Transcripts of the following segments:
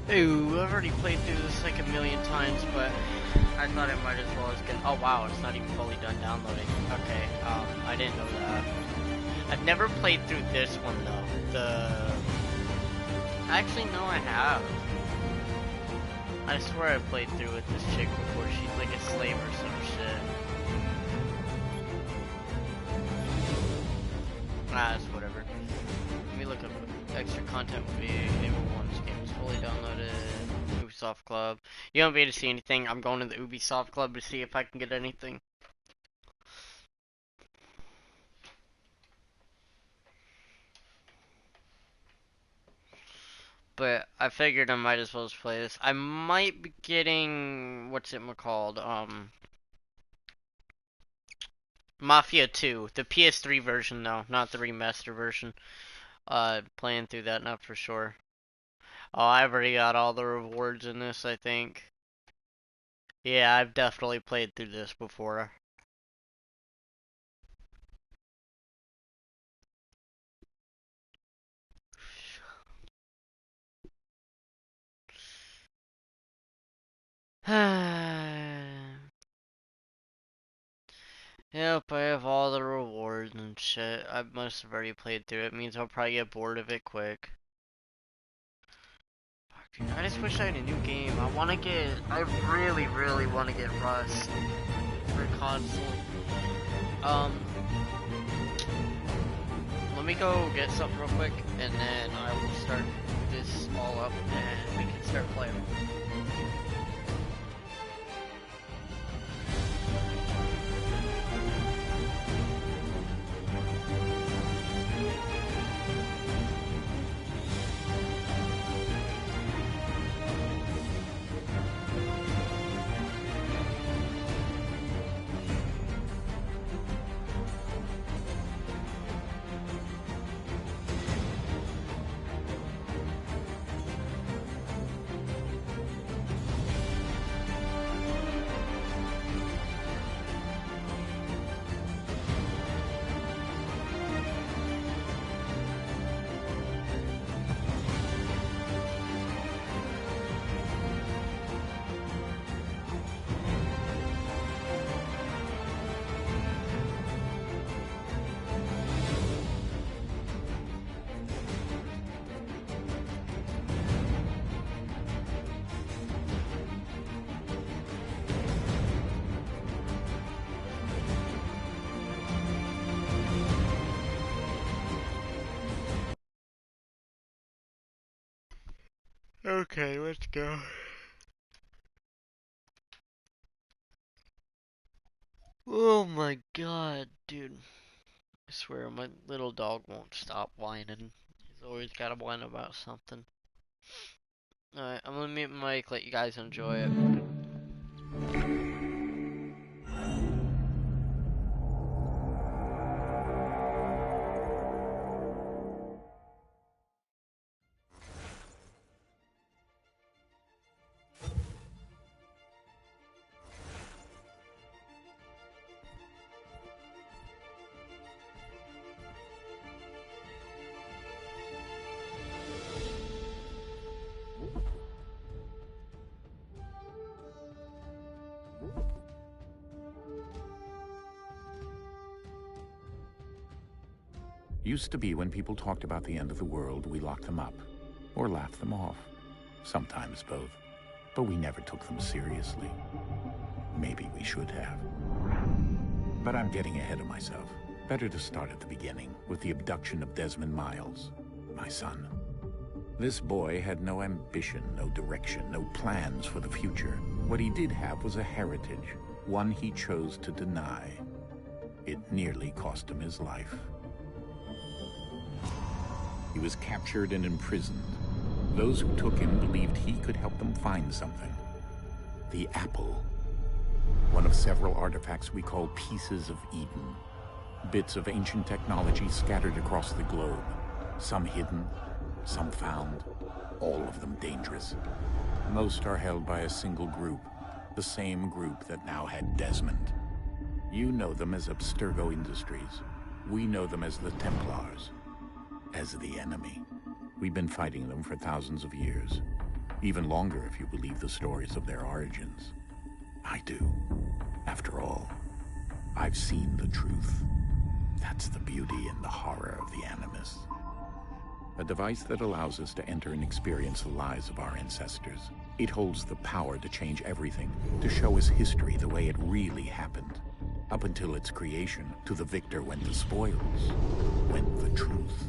Ooh, I've already played through this like a million times, but I thought I might as well as get. Oh wow, it's not even fully done downloading. Okay, I didn't know that. I've never played through this one though. Actually, no, I have. I swear I played through with this chick before. She's like a slave or some shit. Ah, it's whatever. Let me look up extra content will be able once game is fully downloaded. Ubisoft Club. You won't be able to see anything. I'm going to the Ubisoft Club to see if I can get anything. But I figured I might as well just play this. I might be getting what's it called? Mafia 2, the PS3 version though, not the remaster version. Playing through that not for sure. Oh, I've already got all the rewards in this, I think. Yeah, I've definitely played through this before. Yep, I have all the rewards and shit. I must have already played through it. It means I'll probably get bored of it quick. Fuck, dude, I just wish I had a new game. I really, really want to get Rust for console. Um, let me go get something real quick, and then I will start this all up, and we can start playing. Okay, let's go. Oh my god, dude. I swear my little dog won't stop whining. He's always gotta whine about something. Alright, I'm gonna mute my mic, let you guys enjoy it. Used to be when people talked about the end of the world, we locked them up. Or laughed them off. Sometimes both. But we never took them seriously. Maybe we should have. But I'm getting ahead of myself. Better to start at the beginning, with the abduction of Desmond Miles, my son. This boy had no ambition, no direction, no plans for the future. What he did have was a heritage, one he chose to deny. It nearly cost him his life. He was captured and imprisoned. Those who took him believed he could help them find something. The apple. One of several artifacts we call Pieces of Eden. Bits of ancient technology scattered across the globe. Some hidden, some found, all of them dangerous. Most are held by a single group, the same group that now had Desmond. You know them as Abstergo Industries. We know them as the Templars. As the enemy. We've been fighting them for thousands of years. Even longer if you believe the stories of their origins. I do. After all, I've seen the truth. That's the beauty and the horror of the Animus. A device that allows us to enter and experience the lives of our ancestors. It holds the power to change everything, to show us history the way it really happened. Up until its creation, to the victor went the spoils, went the truth.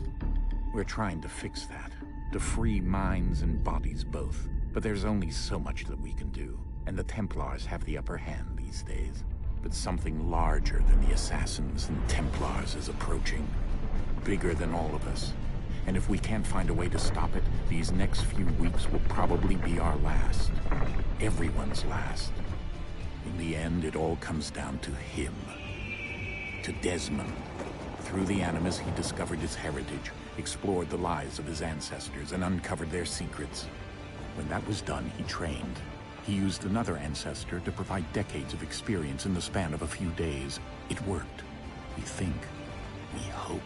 We're trying to fix that, to free minds and bodies both. But there's only so much that we can do, and the Templars have the upper hand these days. But something larger than the Assassins and Templars is approaching, bigger than all of us. And if we can't find a way to stop it, these next few weeks will probably be our last. Everyone's last. In the end, it all comes down to him. To Desmond. Through the Animus, he discovered his heritage, explored the lives of his ancestors, and uncovered their secrets. When that was done, he trained. He used another ancestor to provide decades of experience in the span of a few days. It worked. We think. We hope.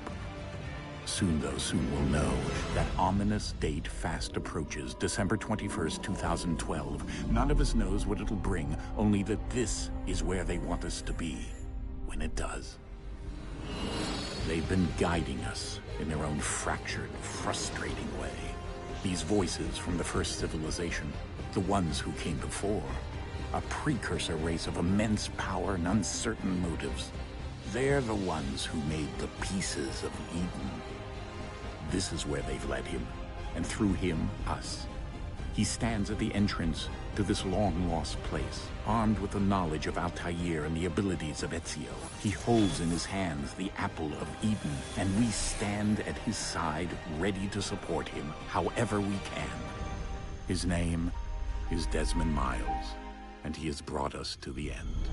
Soon, though, soon we'll know. That ominous date fast approaches, December 21st, 2012. None of us knows what it'll bring, only that this is where they want us to be, when it does. They've been guiding us in their own fractured, frustrating way. These voices from the first civilization, the ones who came before, a precursor race of immense power and uncertain motives. They're the ones who made the pieces of Eden. This is where they've led him, and through him, us. He stands at the entrance to this long-lost place, armed with the knowledge of Altair and the abilities of Ezio. He holds in his hands the apple of Eden, and we stand at his side, ready to support him however we can. His name is Desmond Miles, and he has brought us to the end.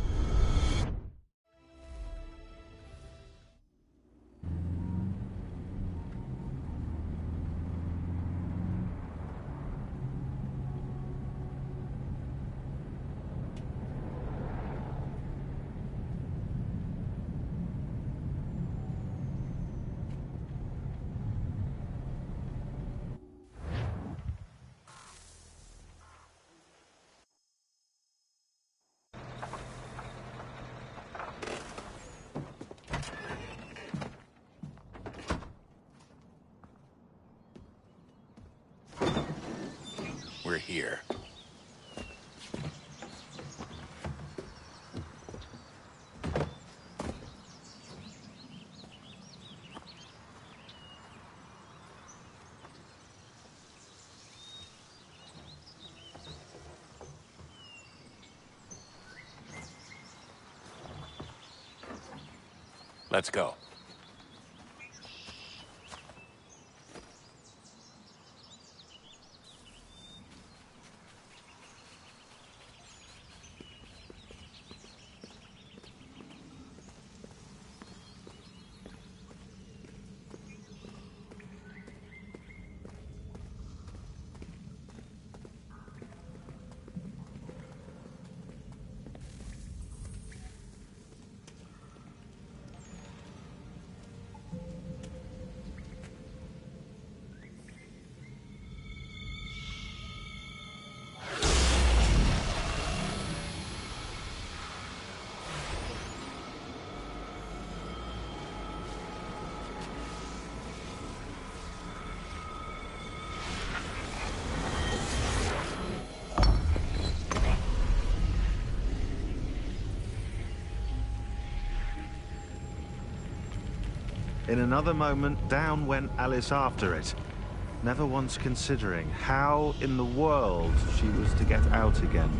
We're here. Let's go. In another moment, down went Alice after it, never once considering how in the world she was to get out again.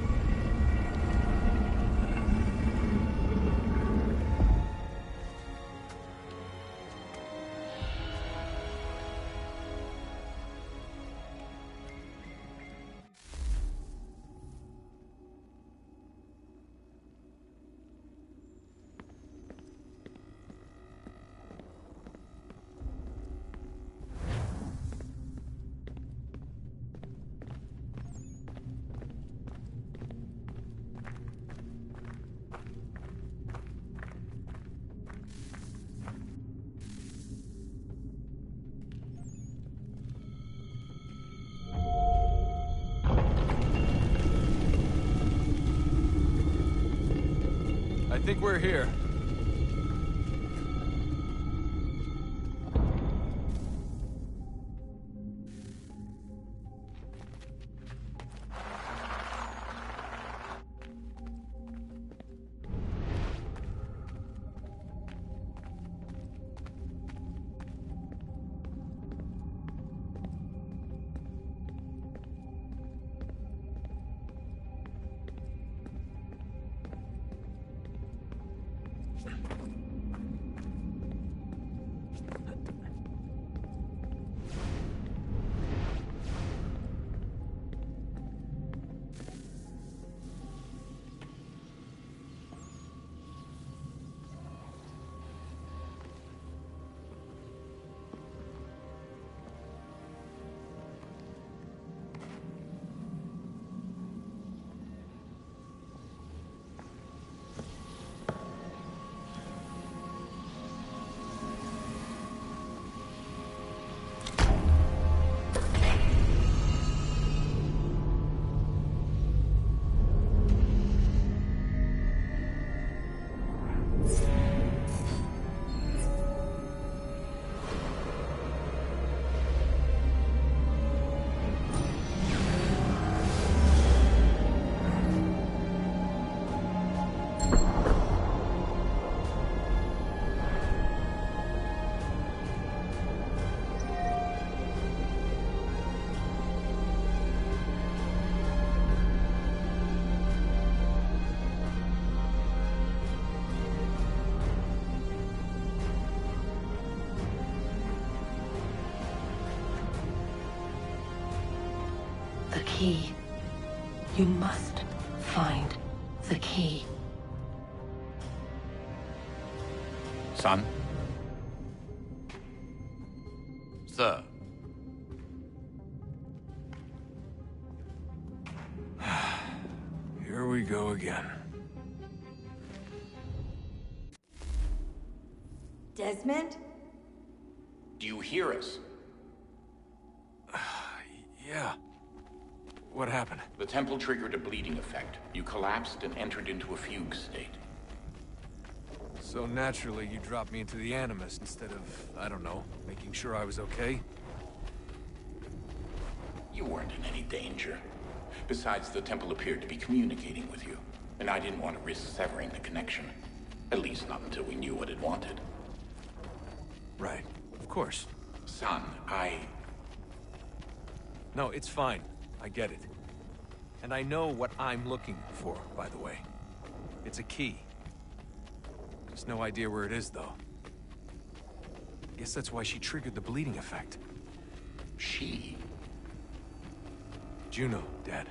I think we're here. The key. You must find the key. Son? Sir. Here we go again. Desmond? Do you hear us? Yeah. What happened? The temple triggered a bleeding effect. You collapsed and entered into a fugue state. So naturally, you dropped me into the Animus instead of, I don't know, making sure I was okay? You weren't in any danger. Besides, the temple appeared to be communicating with you, and I didn't want to risk severing the connection. At least not until we knew what it wanted. Right. Of course. Son, No, it's fine. I get it. And I know what I'm looking for, by the way. It's a key. Just no idea where it is, though. Guess that's why she triggered the bleeding effect. She? Juno, Dad.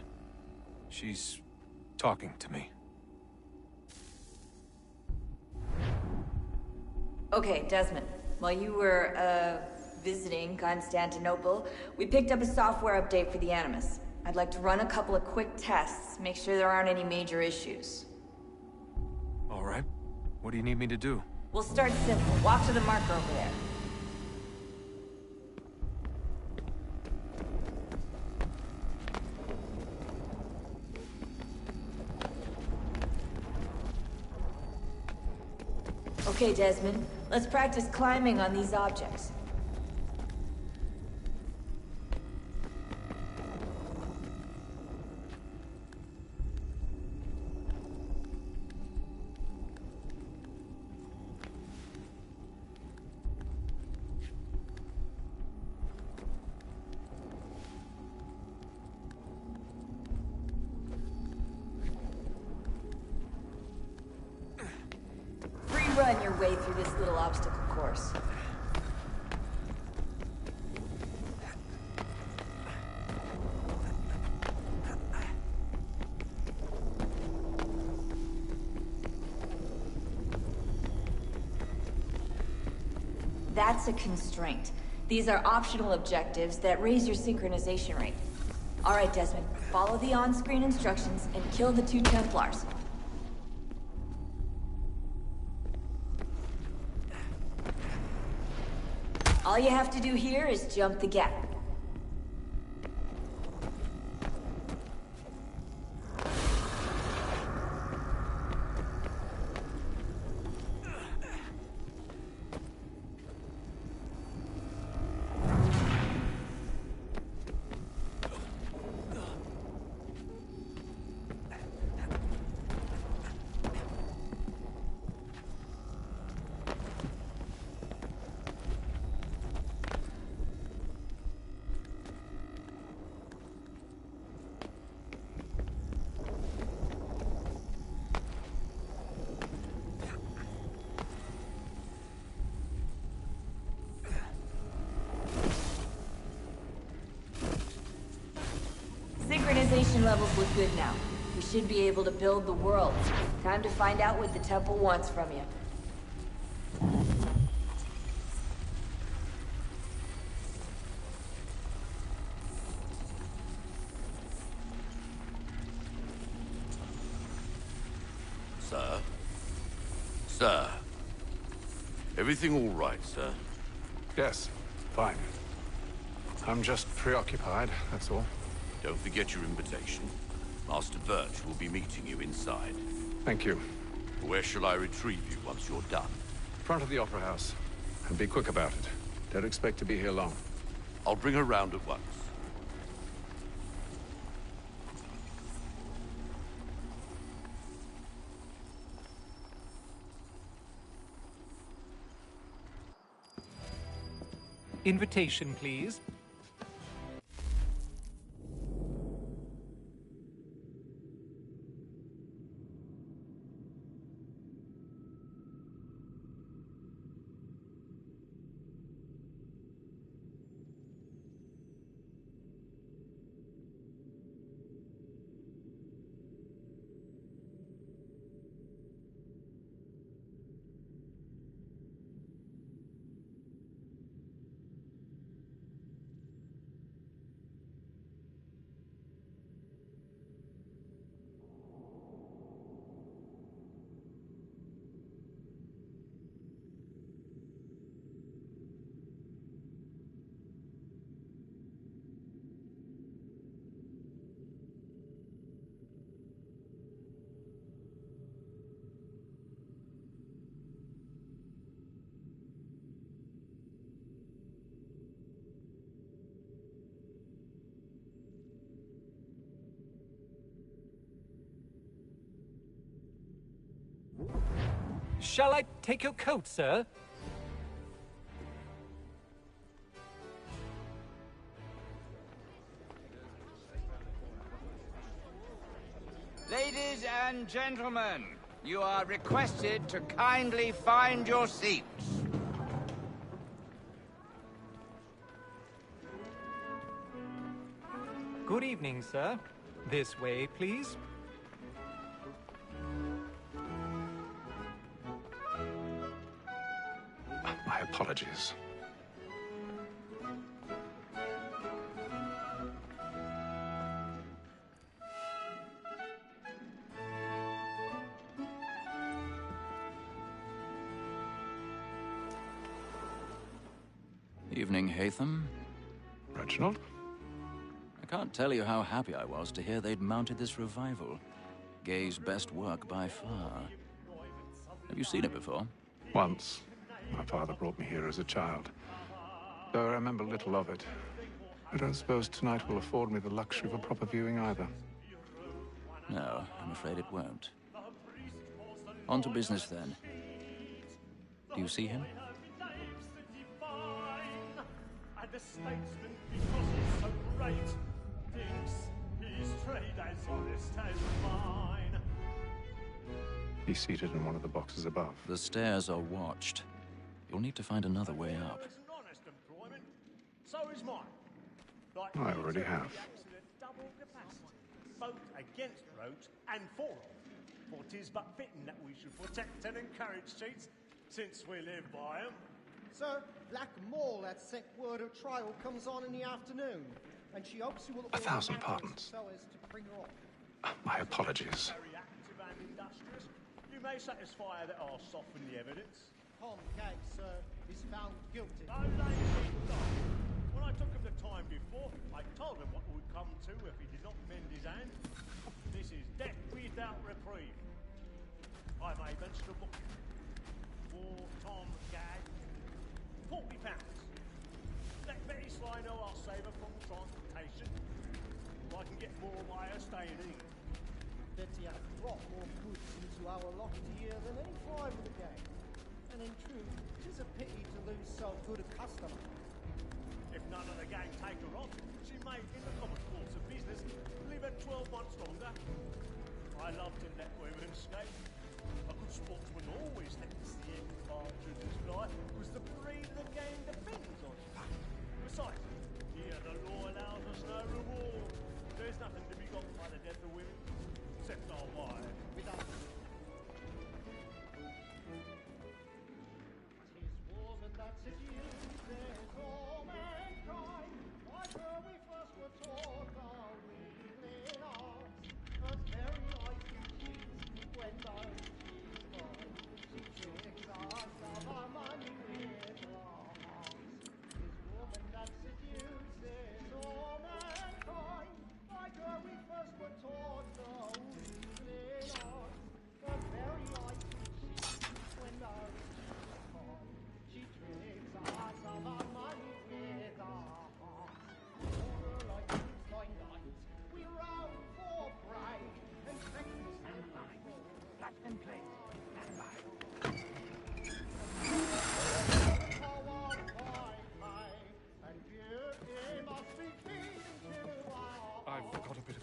She's talking to me. Okay, Desmond. While you were, visiting Constantinople, we picked up a software update for the Animus. I'd like to run a couple of quick tests, make sure there aren't any major issues. All right. What do you need me to do? We'll start simple. Walk to the marker over there. Okay, Desmond. Let's practice climbing on these objects. Run your way through this little obstacle course. That's a constraint. These are optional objectives that raise your synchronization rate. All right, Desmond, follow the on-screen instructions and kill the 2 Templars. All you have to do here is jump the gap. Activation levels look good now. We should be able to build the world. Time to find out what the temple wants from you. Sir? Sir? Everything all right, sir? Yes, fine. I'm just preoccupied, that's all. Don't forget your invitation. Master Birch will be meeting you inside. Thank you. Where shall I retrieve you once you're done? Front of the Opera House. And be quick about it. Don't expect to be here long. I'll bring her round at once. Invitation, please. Shall I take your coat, sir? Ladies and gentlemen, you are requested to kindly find your seats. Good evening, sir. This way, please. My apologies. Evening, Haytham. Reginald? I can't tell you how happy I was to hear they'd mounted this revival. Gay's best work by far. Have you seen it before? Once. My father brought me here as a child. Though I remember little of it. I don't suppose tonight will afford me the luxury of a proper viewing either. No, I'm afraid it won't. On to business then. Do you see him? The statesman, because he's so great, thinks his trade as honest as mine. He's seated in one of the boxes above. The stairs are watched. You'll need to find another way up. It's an honest employment. So is mine. Like I already have. Double capacity, both against roads and for them. For 'tis but fitting that we should protect and encourage cheats, since we live by 'em. Sir, Black Mall at sent word her trial comes on in the afternoon, and she hopes you will... 1,000 pardons. So as to bring her off. My apologies. Very active and industrious. You may satisfy that I'll soften the evidence. Tom Gay, sir, is found guilty. Oh, ladies, no. When I took him the time before, I told him what would come to if he did not mend his hand. This is death without reprieve. I may mention a book for Tom Gay. £40. Let Betty Sly know I'll save her from transportation. Or I can get more by her staying in. Betty has brought more goods into our locked here than any crime of the game. And in truth, it is a pity to lose so good a customer. If none of the gang take her on, she may, in the common course of business, live her 12 months longer. I love to let women escape. A good sportsman always lets the end partridges fly, because the breed of the game depends on it. Besides, here the law allows us no reward. There's nothing to be got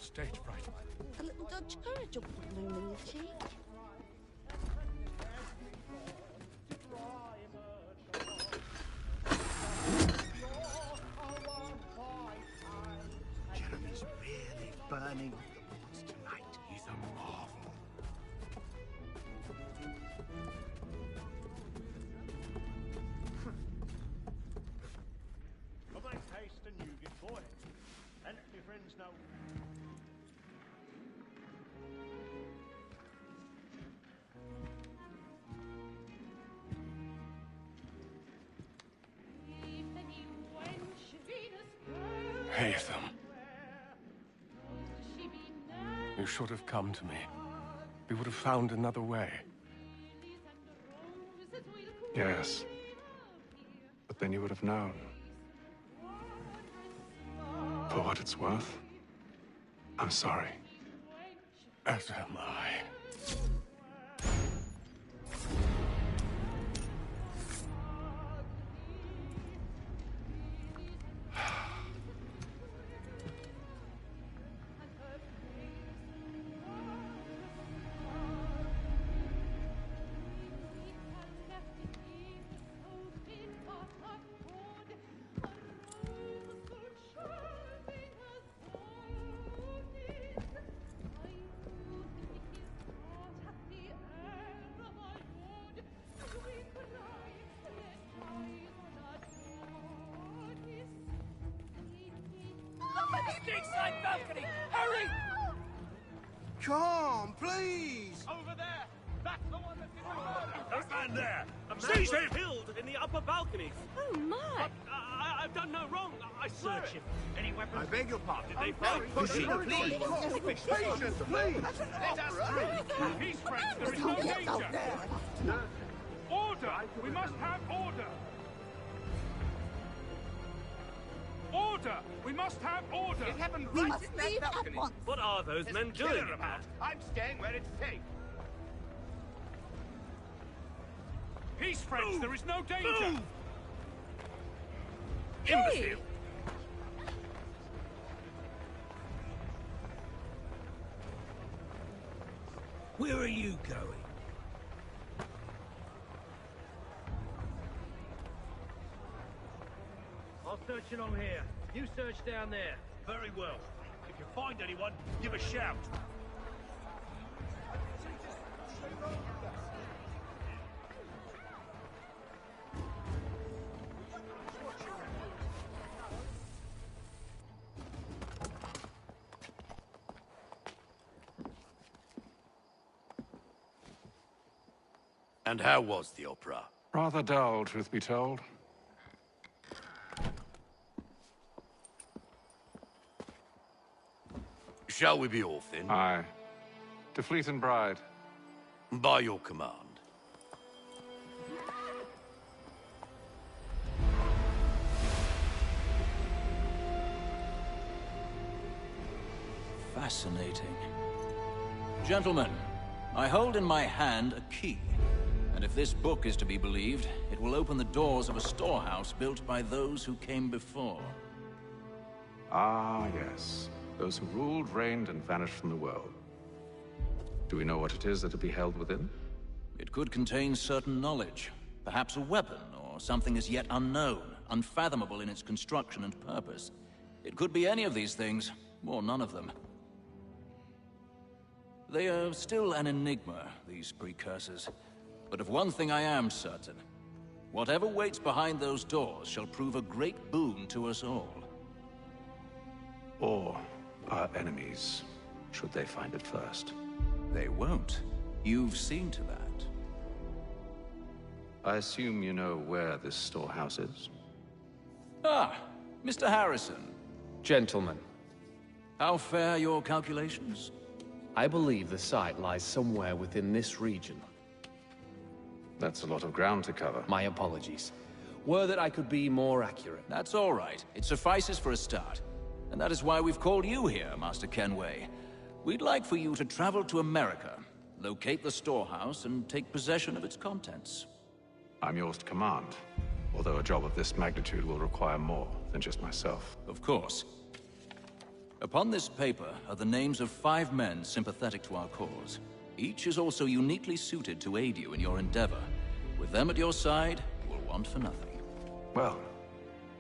Stage fright. A little Dutch courage will put a bloom in your cheek. Jeremy's really burning off the boards tonight. He's a marvel. Come and taste the nougat, boy. And let your friends know. Haytham. You should have come to me. We would have found another way. Yes. But then you would have known. For what it's worth, I'm sorry. As am I. Stateside balcony! Hurry! Come, please! Over there! That's the one that's in the water! Don't stand there! Seize him! Killed in the upper balconies! Oh, my! I've done no wrong. I swear Search it. him. Any weapons? I beg your pardon. Did they find Pushing, please! Patience, please! Let us through! Peace, friends. There is no danger. Order! We must have order! Order! We must have order! It happened We right must in that leave at balcony. once. What are those There's men a killer doing? about. I'm staying where it's safe. Peace, friends. There is no danger. Hey! Imbecile! Where are you going? I'll search along here. You search down there. Very well. If you find anyone, give a shout. And how was the opera? Rather dull, truth be told. Shall we be off then? Aye. To Fleet and Bride. By your command. Fascinating. Gentlemen, I hold in my hand a key. And if this book is to be believed, it will open the doors of a storehouse built by those who came before. Ah, yes. Those who ruled, reigned, and vanished from the world. Do we know what it is that will be held within? It could contain certain knowledge. Perhaps a weapon, or something as yet unknown, unfathomable in its construction and purpose. It could be any of these things, or none of them. They are still an enigma, these precursors. But of one thing I am certain. Whatever waits behind those doors shall prove a great boon to us all. Or our enemies, should they find it first. They won't. You've seen to that. I assume you know where this storehouse is? Ah, Mr. Harrison. Gentlemen, How fare your calculations? I believe the site lies somewhere within this region. That's a lot of ground to cover. My apologies. Were that I could be more accurate. That's all right. It suffices for a start. And that is why we've called you here, Master Kenway. We'd like for you to travel to America, locate the storehouse, and take possession of its contents. I'm yours to command, although a job of this magnitude will require more than just myself. Of course. Upon this paper are the names of 5 men sympathetic to our cause. Each is also uniquely suited to aid you in your endeavor. With them at your side, you will want for nothing. Well,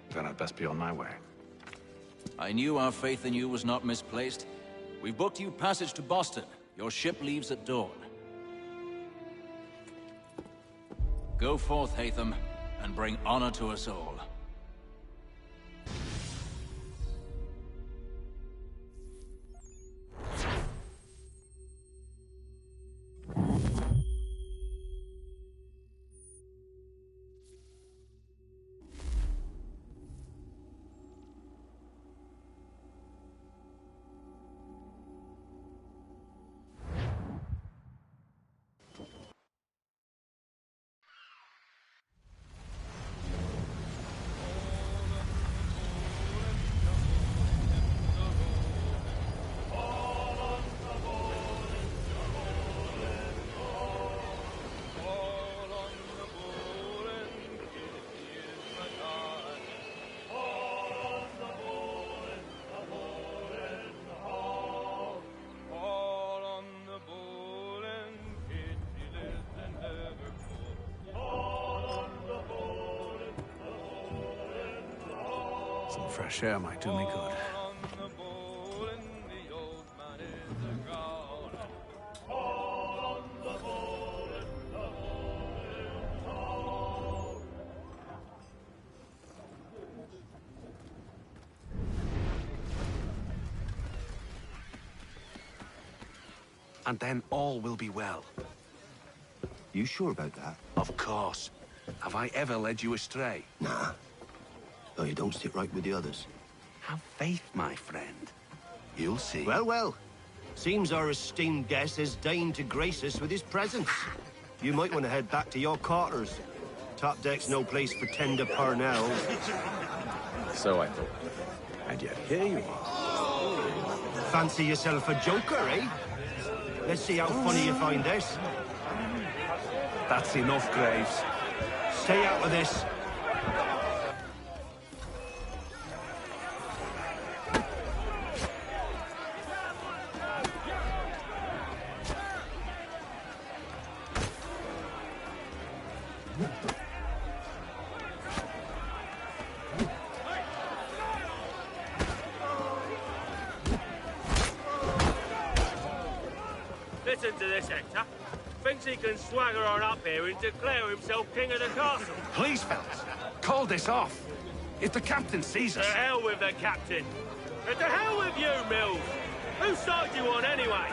then I'd best be on my way. I knew our faith in you was not misplaced. We've booked you passage to Boston. Your ship leaves at dawn. Go forth, Haytham, and bring honor to us all. Some fresh air might do me good. And then all will be well. You sure about that? Of course. Have I ever led you astray? Nah. Oh, you don't sit right with the others. Have faith, my friend. You'll see. Well, well. Seems our esteemed guest has deigned to grace us with his presence. You might want to head back to your quarters. Top deck's no place for tender Parnell. So I thought. And yet here you are. Fancy yourself a joker, eh? Let's see how funny you find this. That's enough, Graves. Stay out of this. Listen to this, Hector. Thinks he can swagger on up here and declare himself king of the castle. Please, fellas, call this off. If the captain sees us... To hell with the captain. And to hell with you, Mills. Whose side you on, anyway?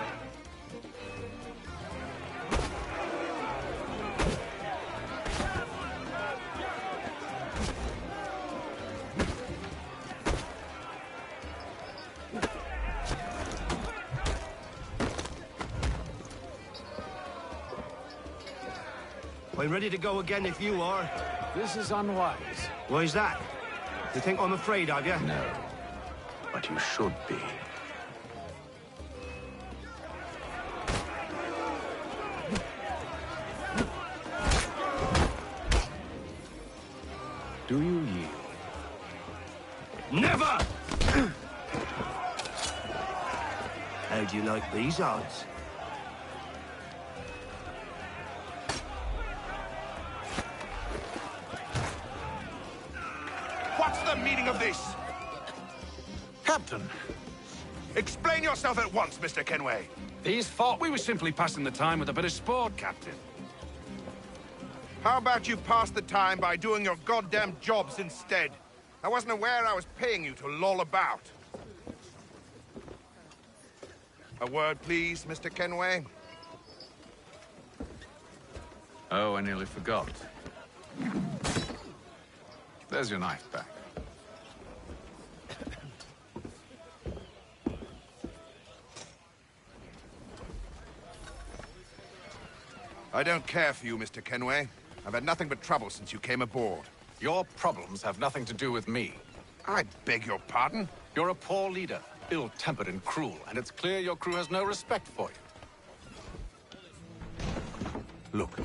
I'm ready to go again if you are. This is unwise. Why is that? You think I'm afraid of you? No. But you should be. Do you yield? Never! How do you like these odds? What's the meaning of this? Captain! Explain yourself at once, Mr. Kenway. These thought we were simply passing the time with a bit of sport, Captain. How about you pass the time by doing your goddamn jobs instead? I wasn't aware I was paying you to loll about. A word, please, Mr. Kenway. Oh, I nearly forgot. There's your knife back. I don't care for you, Mr. Kenway. I've had nothing but trouble since you came aboard. Your problems have nothing to do with me. I beg your pardon? You're a poor leader, ill-tempered and cruel, and it's clear your crew has no respect for you. Look,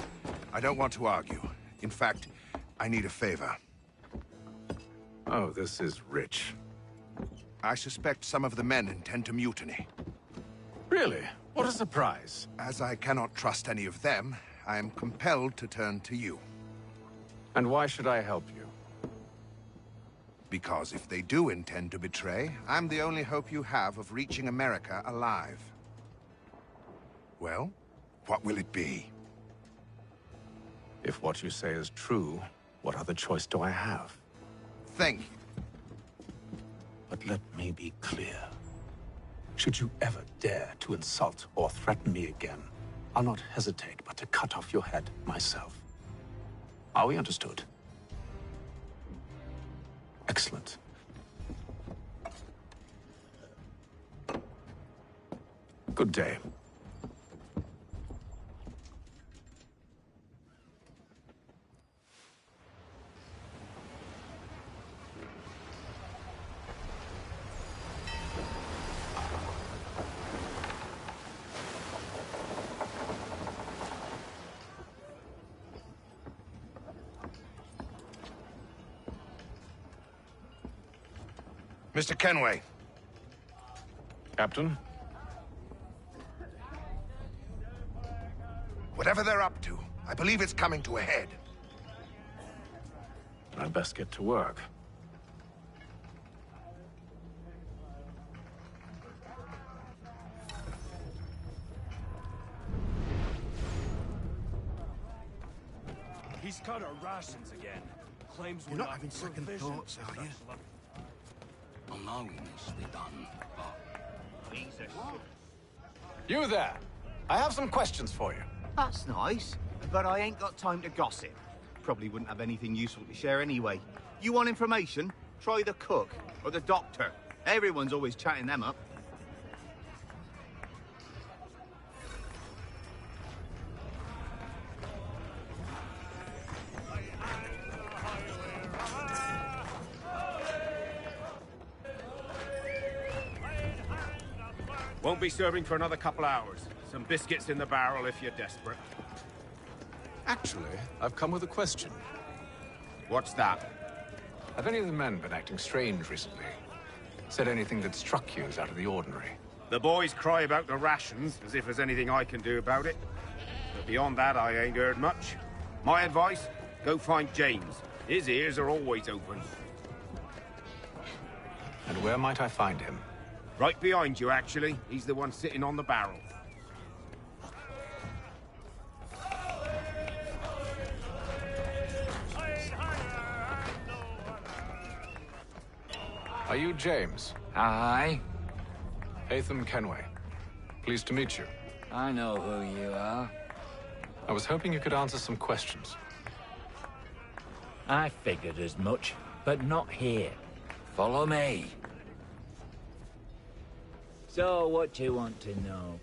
I don't want to argue. In fact, I need a favor. Oh, this is rich. I suspect some of the men intend to mutiny. Really? What a surprise. As I cannot trust any of them, I am compelled to turn to you. And why should I help you? Because if they do intend to betray, I'm the only hope you have of reaching America alive. Well, what will it be? If what you say is true, what other choice do I have? Think. But let me be clear. Should you ever dare to insult or threaten me again, I'll not hesitate but to cut off your head myself. Are we understood? Excellent. Good day. Mr. Kenway. Captain? Whatever they're up to, I believe it's coming to a head. I'd best get to work. He's cut our rations again. Claims You're we're not having second provisions thoughts, and are you? such luck. I know he needs to be done, but He's a shit. You there! I have some questions for you. That's nice, but I ain't got time to gossip. Probably wouldn't have anything useful to share anyway. You want information? Try the cook or the doctor. Everyone's always chatting them up. Won't be serving for another couple hours. Some biscuits in the barrel if you're desperate. Actually, I've come with a question. What's that? Have any of the men been acting strange recently? Said anything that struck you as out of the ordinary? The boys cry about the rations, as if there's anything I can do about it. But beyond that, I ain't heard much. My advice, go find James. His ears are always open. And where might I find him? Right behind you, actually. He's the one sitting on the barrel. Are you James? Aye. Haytham Kenway. Pleased to meet you. I know who you are. I was hoping you could answer some questions. I figured as much, but not here. Follow me. So, what do you want to know?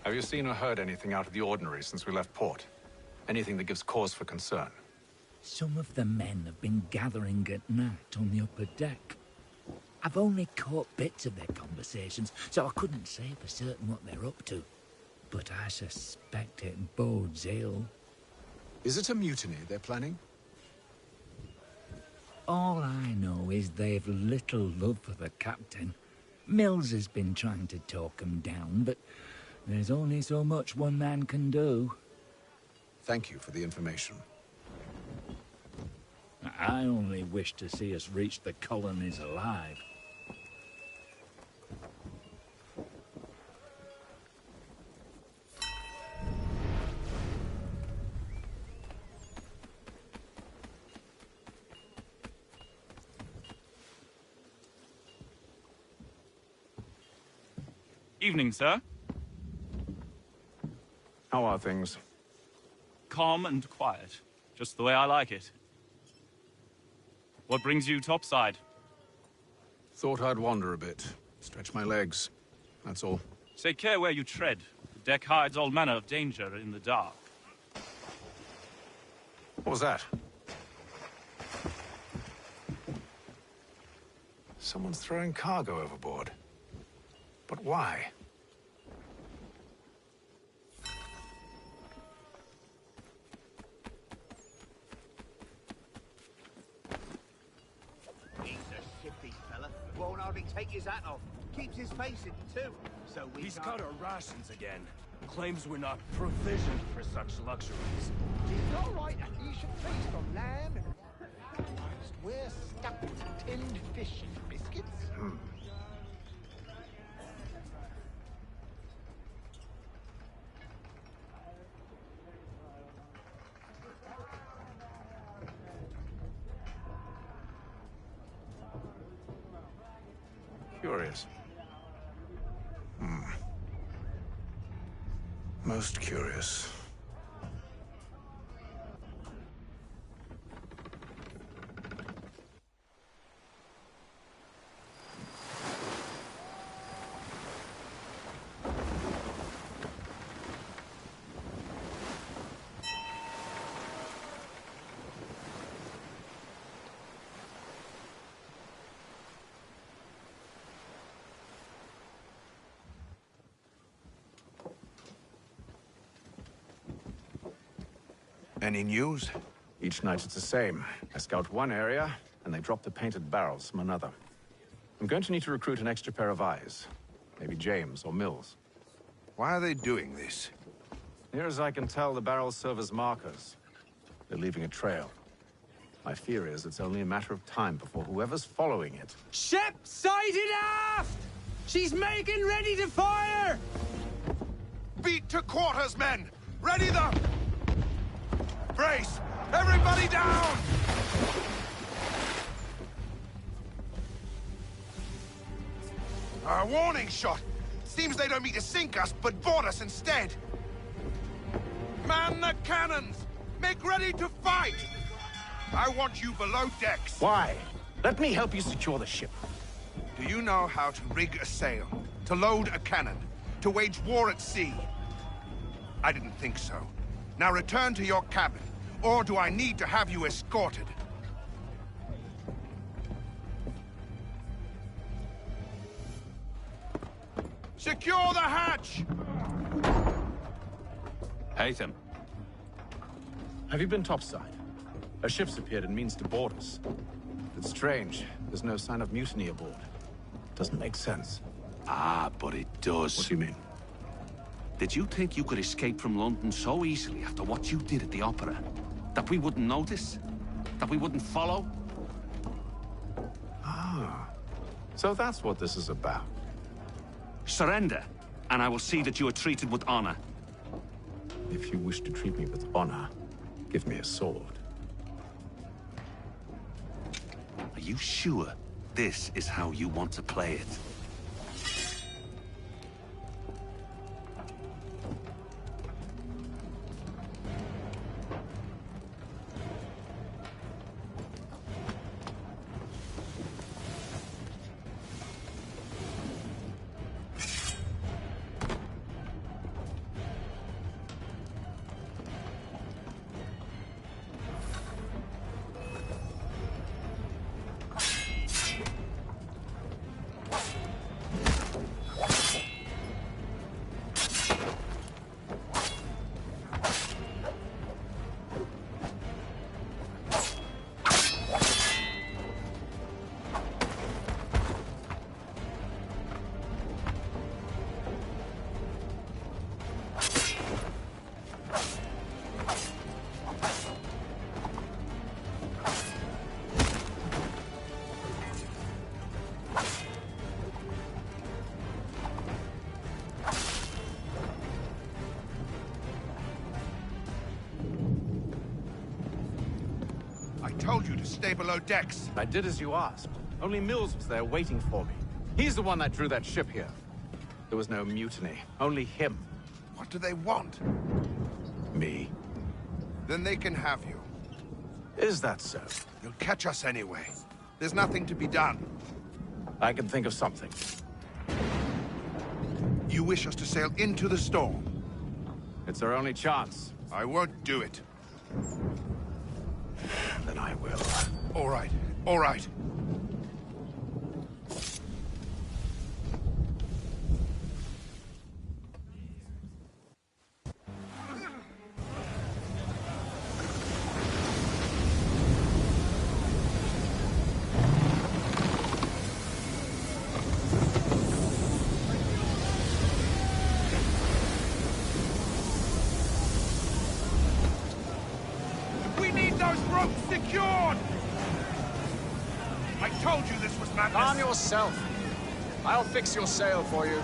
Have you seen or heard anything out of the ordinary since we left port? Anything that gives cause for concern? Some of the men have been gathering at night on the upper deck. I've only caught bits of their conversations, so I couldn't say for certain what they're up to. But I suspect it bodes ill. Is it a mutiny they're planning? All I know is they've little love for the captain. Mills has been trying to talk him down, but there's only so much one man can do. Thank you for the information. I only wish to see us reach the colonies alive. Evening, sir. How are things? Calm and quiet. Just the way I like it. What brings you topside? Thought I'd wander a bit. Stretch my legs. That's all. Take care where you tread. The deck hides all manner of danger in the dark. What was that? Someone's throwing cargo overboard. But why? He's a shifty fella. Won't hardly take his hat off. Keeps his face hidden too. So He's cut our rations again. Claims we're not provisioned for such luxuries. It's all right that you should feast on lamb and we're stuck with tinned fish and biscuits. Curious. Most curious. Any news? Each night it's the same. I scout one area, and they drop the painted barrels from another. I'm going to need to recruit an extra pair of eyes. Maybe James or Mills. Why are they doing this? Near as I can tell, the barrels serve as markers. They're leaving a trail. My fear is it's only a matter of time before whoever's following it... Ship sighted aft! She's making ready to fire! Beat to quarters, men! Ready them! Brace! Everybody down! A warning shot! Seems they don't mean to sink us, but board us instead! Man the cannons! Make ready to fight! I want you below decks. Why? Let me help you secure the ship. Do you know how to rig a sail? To load a cannon? To wage war at sea? I didn't think so. Now return to your cabin, or do I need to have you escorted? Secure the hatch! Haytham. Have you been topside? A ship's appeared and means to board us. It's strange. There's no sign of mutiny aboard. Doesn't make sense. Ah, but it does. What do you mean? Did you think you could escape from London so easily after what you did at the Opera? That we wouldn't notice? That we wouldn't follow? Ah. So that's what this is about. Surrender, and I will see that you are treated with honor. If you wish to treat me with honor, give me a sword. Are you sure this is how you want to play it? Told you to stay below decks. I did as you asked. Only Mills was there waiting for me. He's the one that drew that ship here. There was no mutiny, only him. What do they want? Me. Then they can have you. Is that so? They'll catch us anyway. There's nothing to be done. I can think of something. You wish us to sail into the storm? It's our only chance. I won't do it. Then I will. All right. All right. secured! I told you this was madness. Calm yourself. I'll fix your sail for you.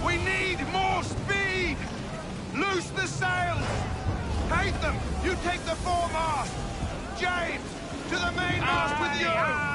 We need more speed! Loose the sails! Hatham, you take the foremast! James, to the mainmast with you!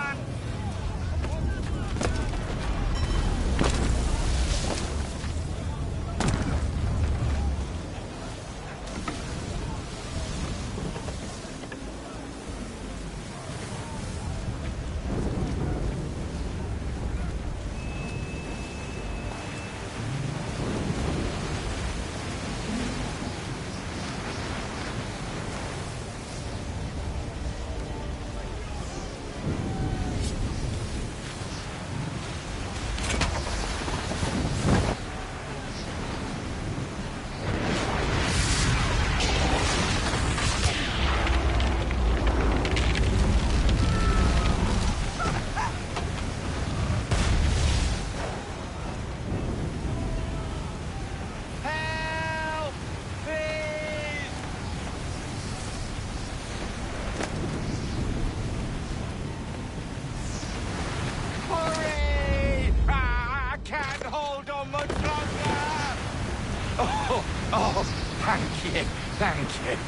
Oh, thank you, thank you.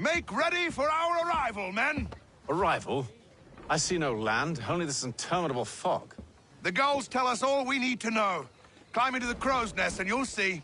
Make ready for our arrival, men! Arrival? I see no land, only this interminable fog. The gulls tell us all we need to know. Climb into the crow's nest and you'll see.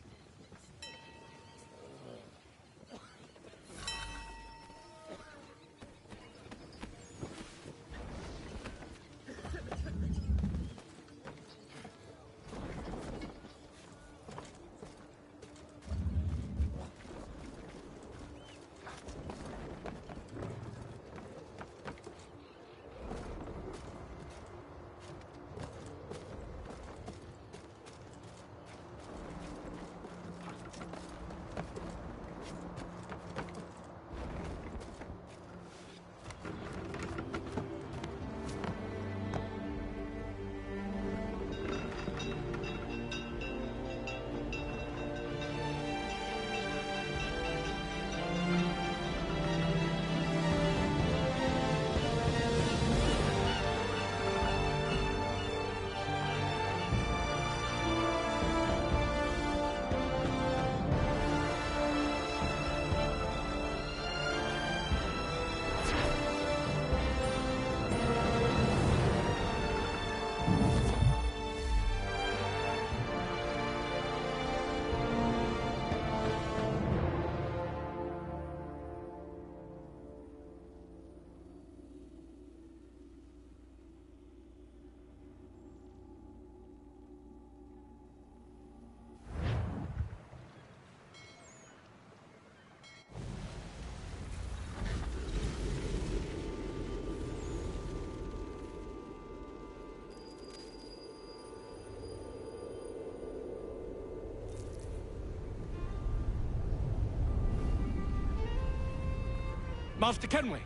Master Kenway!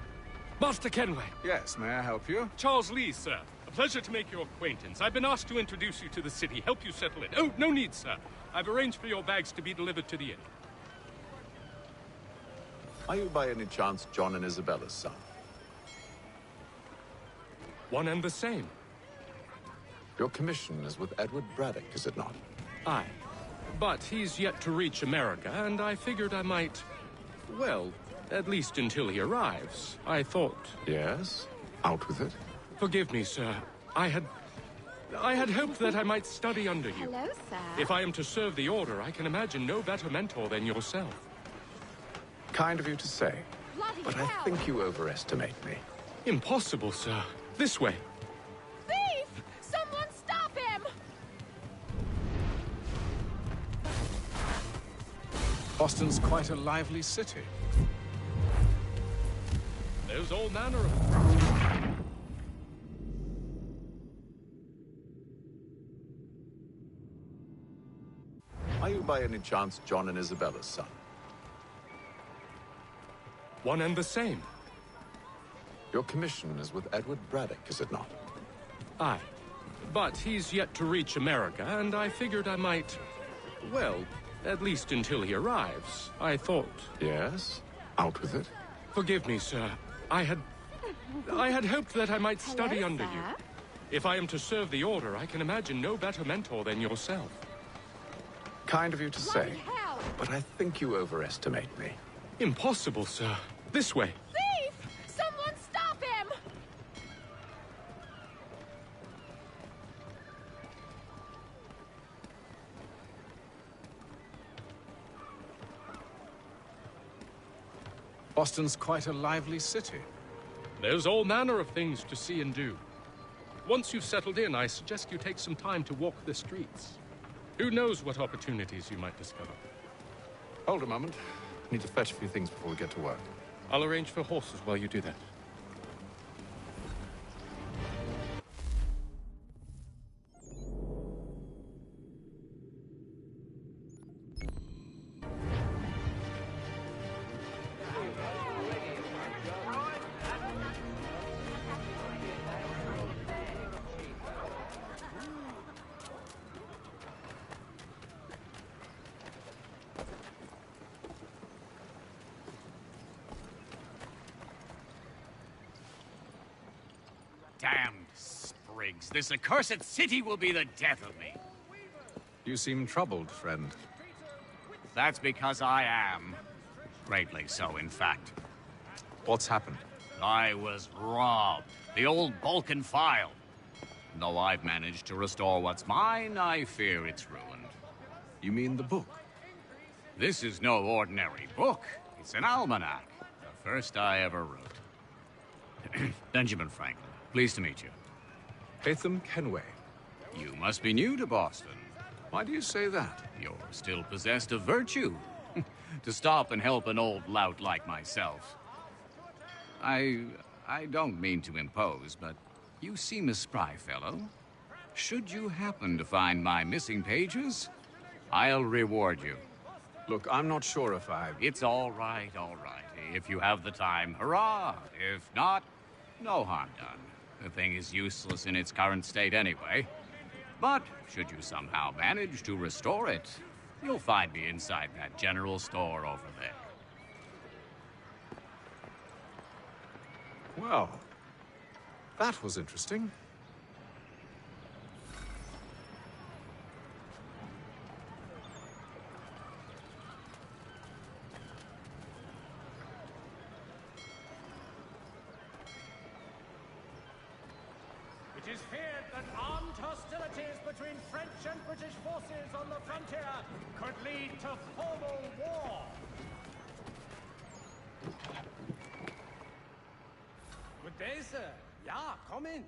Master Kenway! Yes, may I help you? Charles Lee, sir. A pleasure to make your acquaintance. I've been asked to introduce you to the city, help you settle in. Oh, no need, sir. I've arranged for your bags to be delivered to the inn. Are you by any chance John and Isabella's son? One and the same. Your commission is with Edward Braddock, is it not? Aye. But he's yet to reach America, and I figured I might... Well, at least until he arrives. I thought... Yes? Out with it. Forgive me, sir. I had hoped that I might study under you. Hello, sir. If I am to serve the Order, I can imagine no better mentor than yourself. Kind of you to say. Bloody But hell. I think you overestimate me. Impossible, sir. This way. Thief! Someone stop him! Boston's quite a lively city. There's all manner of... Are you by any chance John and Isabella's son? One and the same. Your commission is with Edward Braddock, is it not? Aye. But he's yet to reach America, and I figured I might... Well, at least until he arrives. I thought... Yes? Out with it. Forgive me, sir. I had hoped that I might study Hello, under sir. you. If I am to serve the Order, I can imagine no better mentor than yourself. Kind of you to say. Bloody hell! But I think you overestimate me. Impossible, sir. This way. Thief! Someone stop him! Boston's quite a lively city. There's all manner of things to see and do. Once you've settled in, I suggest you take some time to walk the streets. Who knows what opportunities you might discover. Hold a moment. I need to fetch a few things before we get to work. I'll arrange for horses while you do that. Damned sprigs. This accursed city will be the death of me. You seem troubled, friend. That's because I am. Greatly so, in fact. What's happened? I was robbed. The old Balkan file. Though I've managed to restore what's mine, I fear it's ruined. You mean the book? This is no ordinary book. It's an almanac. The first I ever wrote. Benjamin Franklin. Pleased to meet you. Hatham Kenway. You must be new to Boston. Why do you say that? You're still possessed of virtue. To stop and help an old lout like myself. I don't mean to impose, but you seem a spry fellow. Should you happen to find my missing pages, I'll reward you. Look, I'm not sure if I... It's all right, all right. If you have the time, hurrah! If not, no harm done. The thing is useless in its current state anyway. But should you somehow manage to restore it, you'll find me inside that general store over there. Well, that was interesting. It is feared that armed hostilities between French and British forces on the frontier could lead to formal war. Good day, sir. Yeah, come in.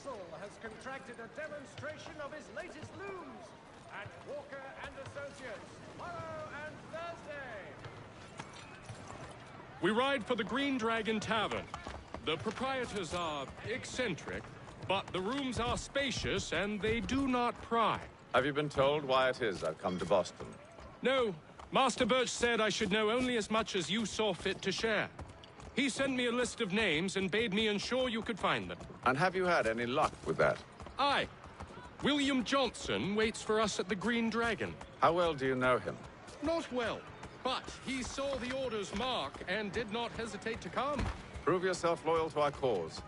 Russell has contracted a demonstration of his latest looms at Walker and Associates tomorrow and Thursday. We ride for the Green Dragon Tavern. The proprietors are eccentric, but the rooms are spacious and they do not pry. Have you been told why it is I've come to Boston? No, Master Birch said I should know only as much as you saw fit to share. He sent me a list of names and bade me ensure you could find them. And have you had any luck with that? Aye. William Johnson waits for us at the Green Dragon. How well do you know him? Not well, but he saw the order's mark and did not hesitate to come. Prove yourself loyal to our cause.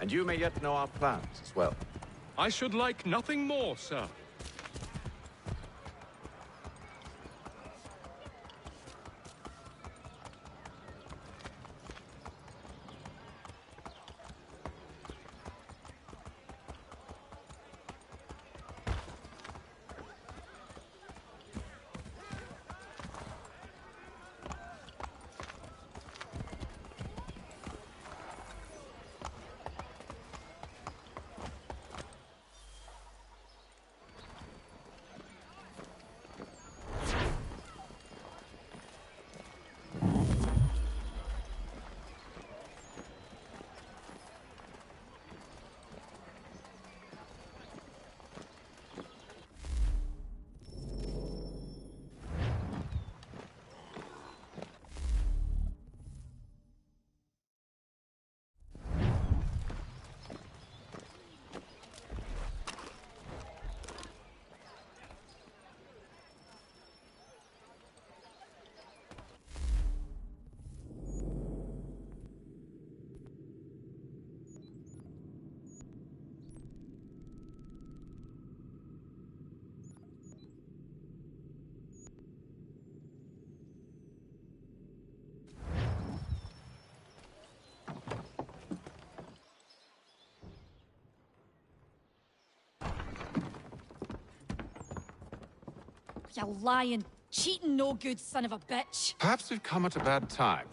And you may yet know our plans as well. I should like nothing more, sir. You lying, cheating, no good son of a bitch. Perhaps we've come at a bad time.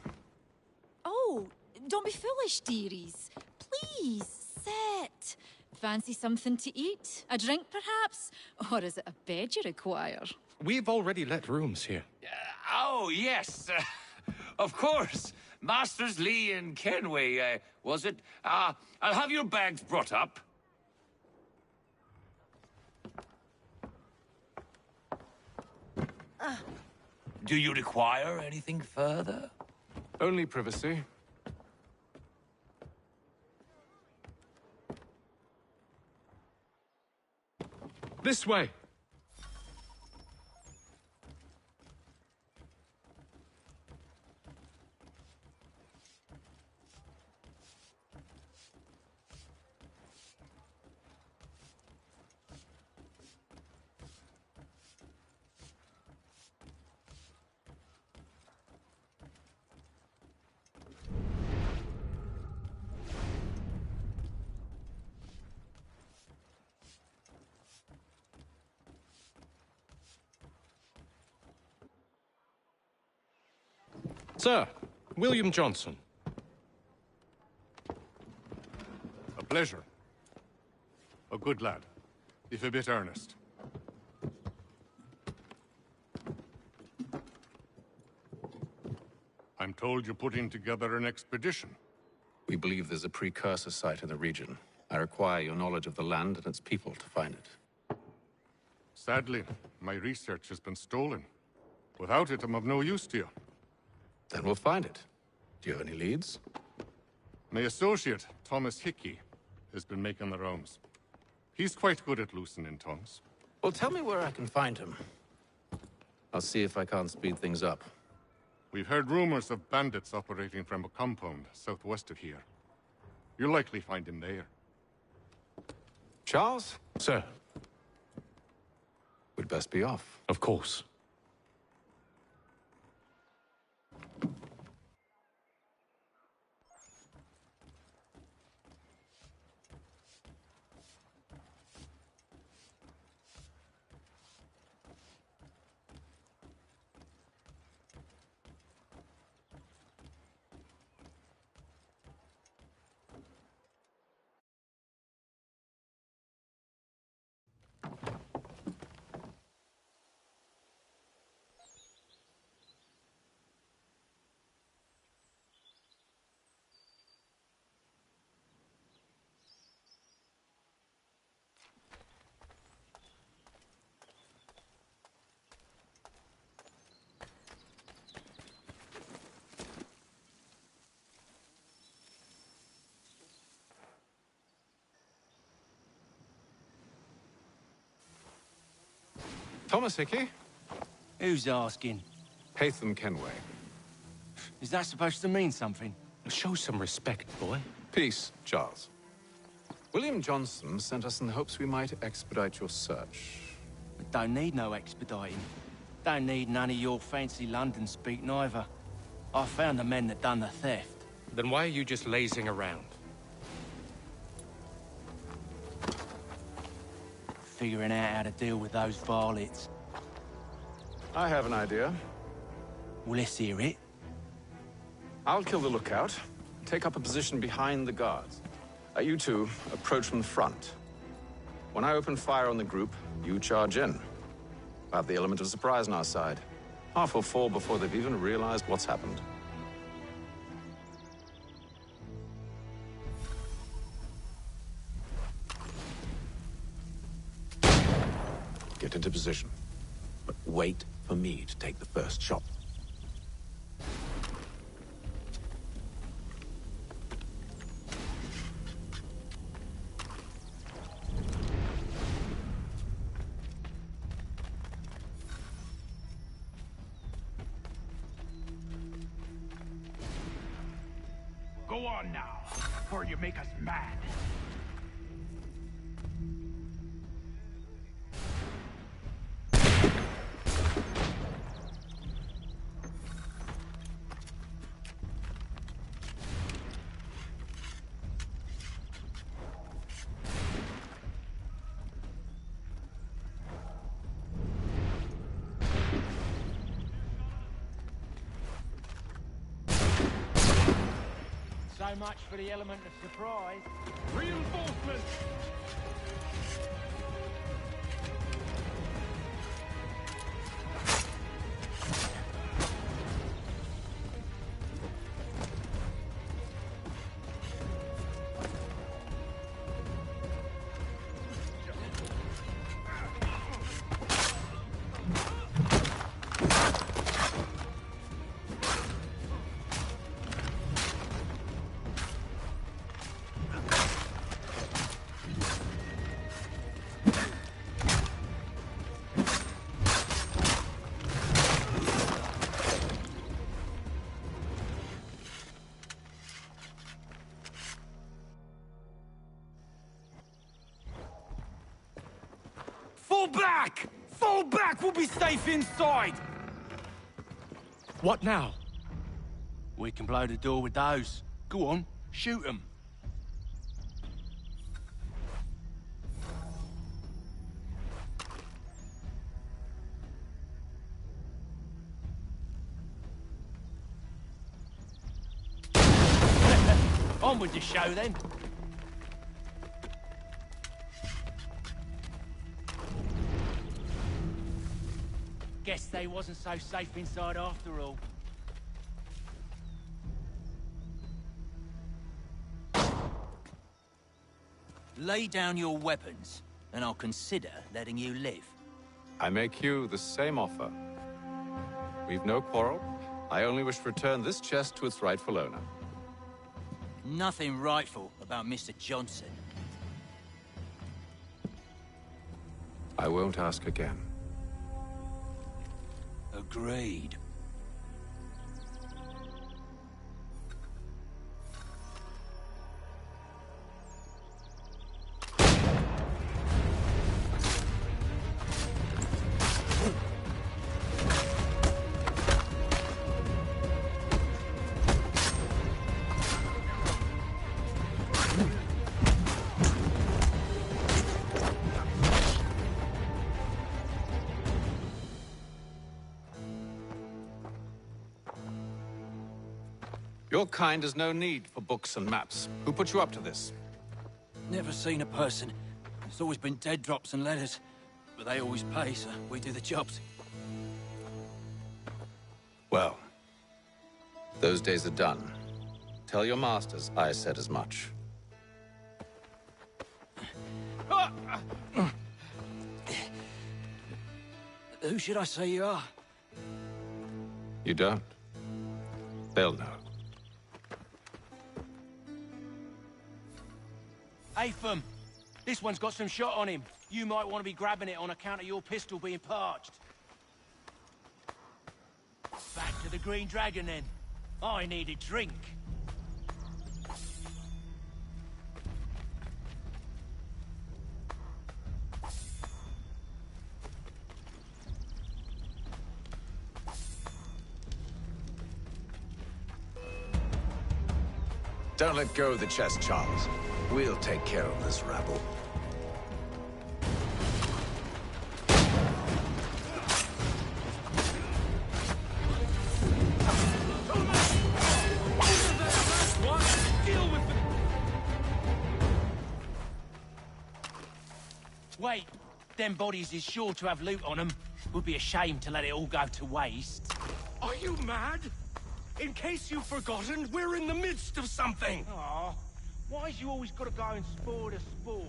Oh, don't be foolish, dearies. Please, sit. Fancy something to eat? A drink, perhaps? Or is it a bed you require? We've already let rooms here. Oh, yes. Of course. Masters Lee and Kenway, was it? I'll have your bags brought up. Do you require anything further? Only privacy. This way. Sir, William Johnson. A pleasure. A good lad, if a bit earnest. I'm told you're putting together an expedition. We believe there's a precursor site in the region. I require your knowledge of the land and its people to find it. Sadly, my research has been stolen. Without it, I'm of no use to you. Then we'll find it. Do you have any leads? My associate, Thomas Hickey, has been making the rounds. He's quite good at loosening tongues. Well, tell me where I can find him. I'll see if I can't speed things up. We've heard rumors of bandits operating from a compound southwest of here. You'll likely find him there. Charles? Sir. We'd best be off. Of course. Thomas Hickey? Who's asking? Haytham Kenway. Is that supposed to mean something? Show some respect, boy. Peace, Charles. William Johnson sent us in the hopes we might expedite your search. We don't need no expediting. Don't need none of your fancy London speak neither. I found the men that done the theft. Then why are you just lazing around? Figuring out how to deal with those varlets. I have an idea. Well, let's hear it. I'll kill the lookout, take up a position behind the guards. You two approach from the front. When I open fire on the group, you charge in. We'll have the element of surprise on our side. Half will fall before they've even realized what's happened. Get into position, but wait for me to take the first shot. Go on now, before you make us mad. So much for the element of surprise. Reinforcements! Fall back! Fall back! We'll be safe inside! What now? We can blow the door with those. Go on, shoot them. On with the show, then. Guess they wasn't so safe inside after all. Lay down your weapons, and I'll consider letting you live. I make you the same offer. We've no quarrel. I only wish to return this chest to its rightful owner. Nothing rightful about Mr. Johnson. I won't ask again. Agreed. Your kind has no need for books and maps. Who put you up to this? Never seen a person. It's always been dead drops and letters. But they always pay, so we do the jobs. Well, those days are done. Tell your masters I said as much. Who should I say you are? You don't? They'll know. Haytham, This one's got some shot on him. You might want to be grabbing it on account of your pistol being parched. Back to the Green Dragon, then. I need a drink. Don't let go of the chest, Charles. We'll take care of this rabble. Wait, them bodies is sure to have loot on them. Would be a shame to let it all go to waste. Are you mad? In case you've forgotten, we're in the midst of something! Aw, why's you always gotta go and spoil the sport?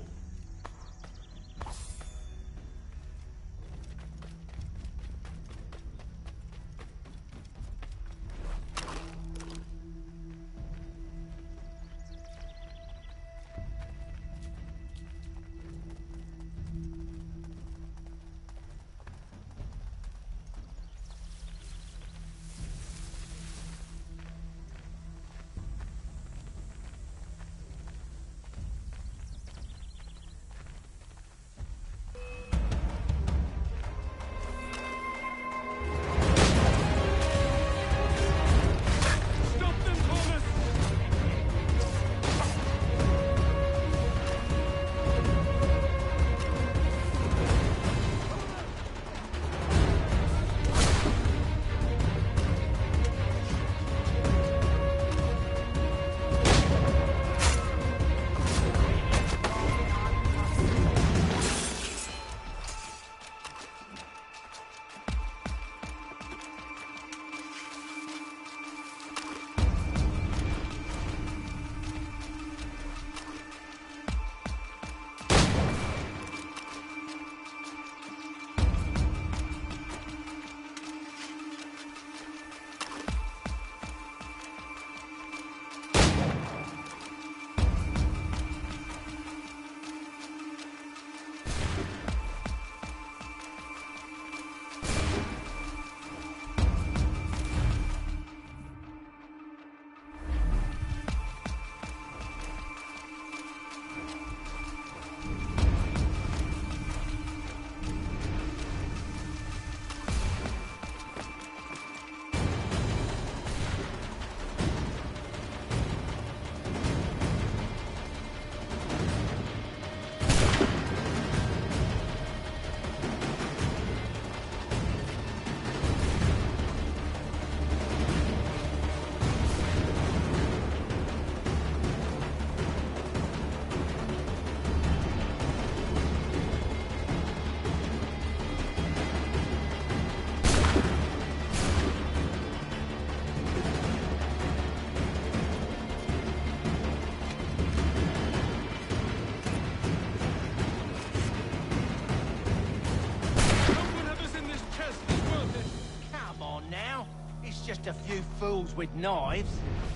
Just a few fools with knives.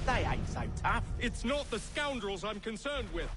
They ain't so tough. It's not the scoundrels I'm concerned with.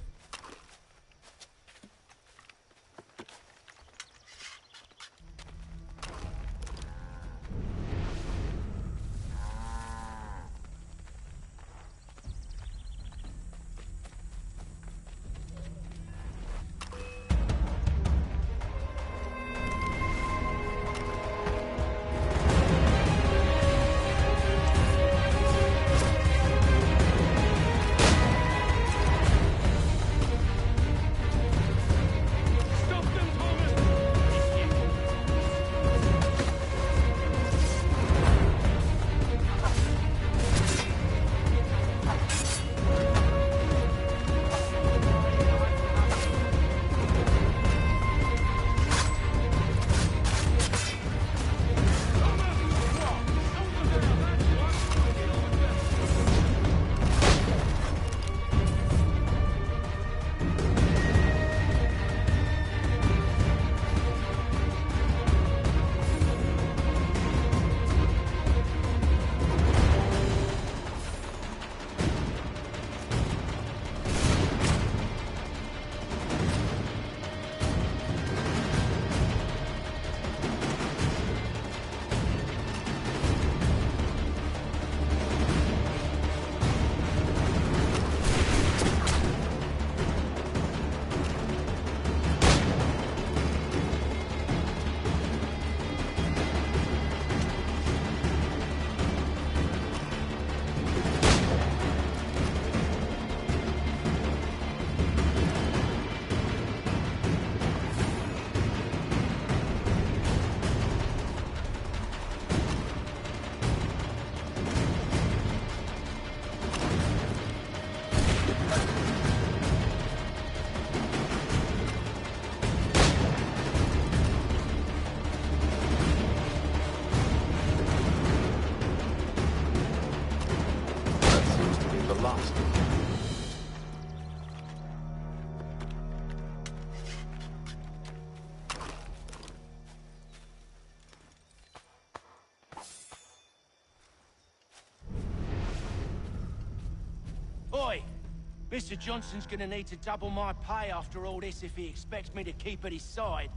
Mr. Johnson's gonna need to double my pay after all this if he expects me to keep at his side.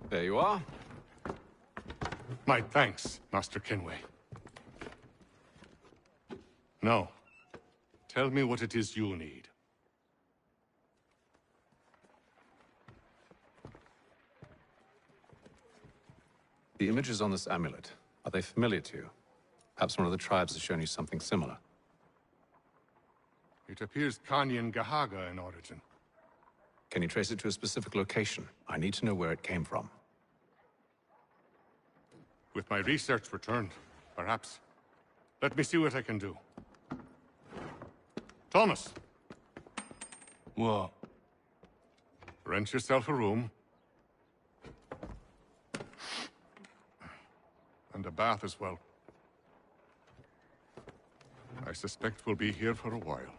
There you are. My thanks, Master Kenway. Now, tell me what it is you need. The images on this amulet, are they familiar to you? Perhaps one of the tribes has shown you something similar. It appears Kanyan Gahaga in origin. Can you trace it to a specific location? I need to know where it came from. With my research returned, perhaps. Let me see what I can do. Thomas! What? Rent yourself a room. And a bath as well. I suspect we'll be here for a while.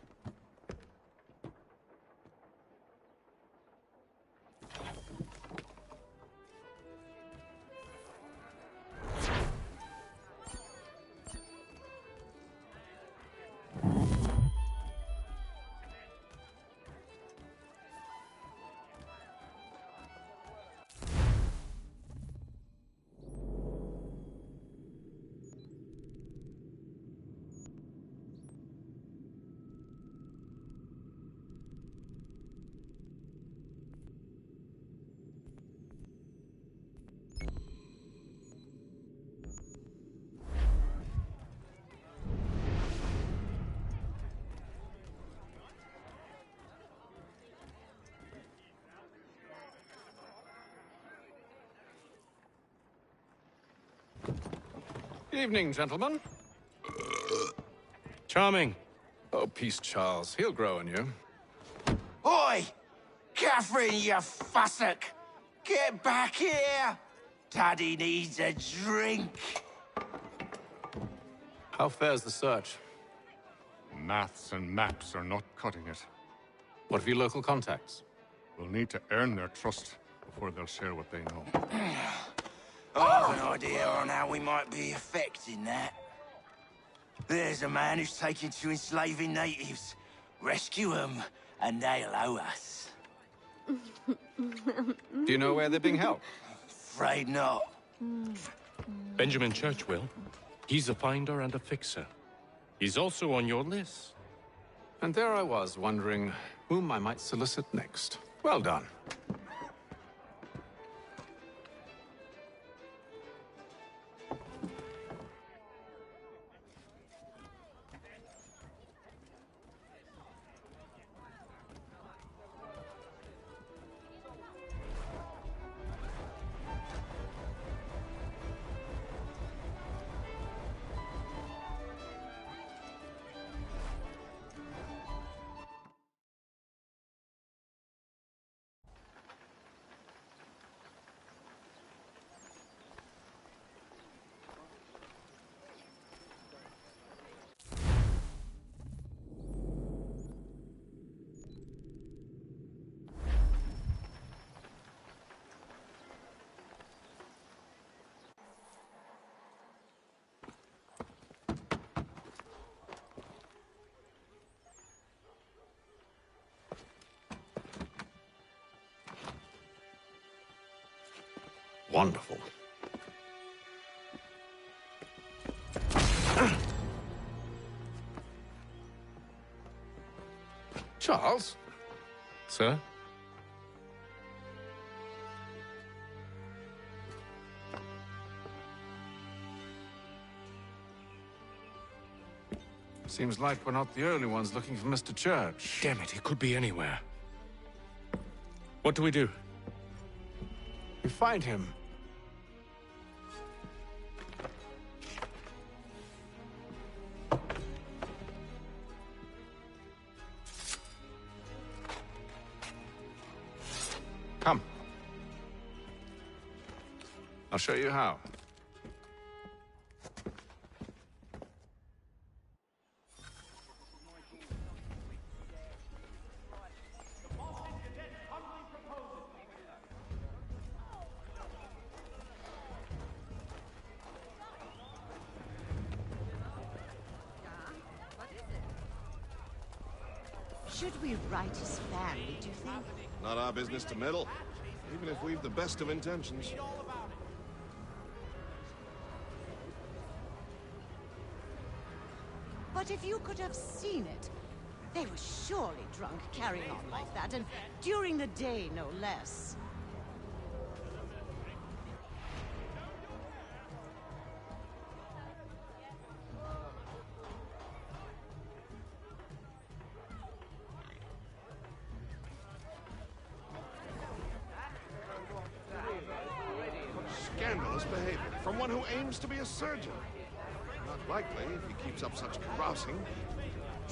Evening, gentlemen. Charming. Oh, peace, Charles. He'll grow on you. Oi! Catherine, you fussock! Get back here! Daddy needs a drink. How fares the search? Maths and maps are not cutting it. What of your local contacts? We'll need to earn their trust before they'll share what they know. I have an idea on how we might be affecting that. There's a man who's taken to enslaving natives. Rescue them, and they'll owe us. Do you know where they're being held? Afraid not. Benjamin Churchwill. He's a finder and a fixer. He's also on your list. And there I was, wondering whom I might solicit next. Well done. Wonderful. Charles? Sir? Seems like we're not the only ones looking for Mr. Church. Damn it, he could be anywhere. What do we do? We find him. Come. I'll show you how. Should we write his family, do you think? Not our business to meddle, even if we've the best of intentions. But if you could have seen it, they were surely drunk carrying on like that, and during the day, no less. Scandalous behavior from one who aims to be a surgeon. Not likely if he keeps up such carousing.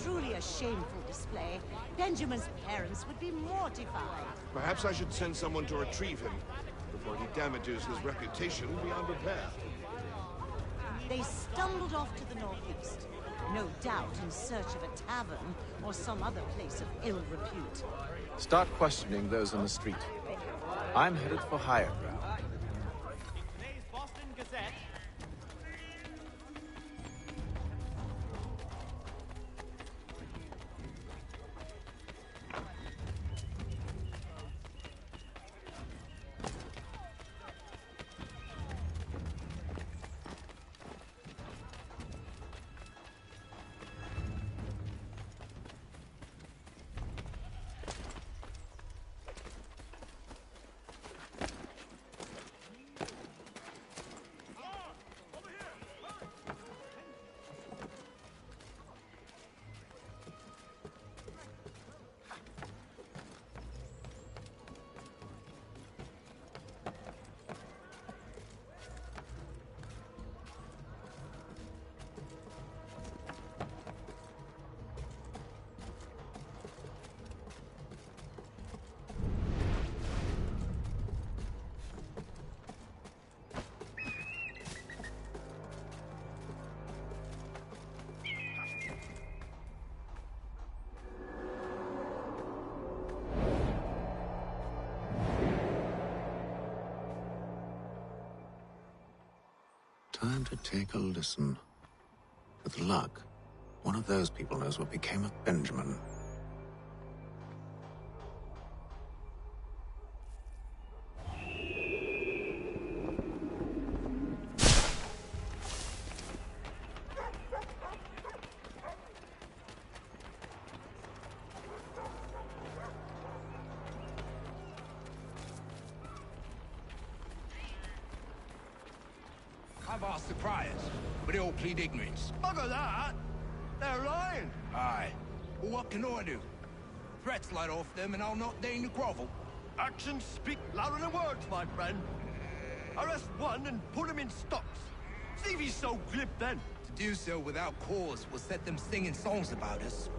Truly a shameful display. Benjamin's parents would be mortified. Perhaps I should send someone to retrieve him before he damages his reputation beyond repair. They stumbled off to the northeast, no doubt in search of a tavern or some other place of ill repute. Start questioning those on the street. I'm headed for higher ground. Today's Boston Gazette. Time to take a listen. With luck, one of those people knows what became of Benjamin. I've asked the criers, but they all plead ignorance. Bugger that! They're lying! Aye. Well, what can I do? Threats light off them and I'll not deign to grovel. Actions speak louder than words, my friend. Arrest one and put him in stocks. See if he's so glib then. To do so without cause will set them singing songs about us.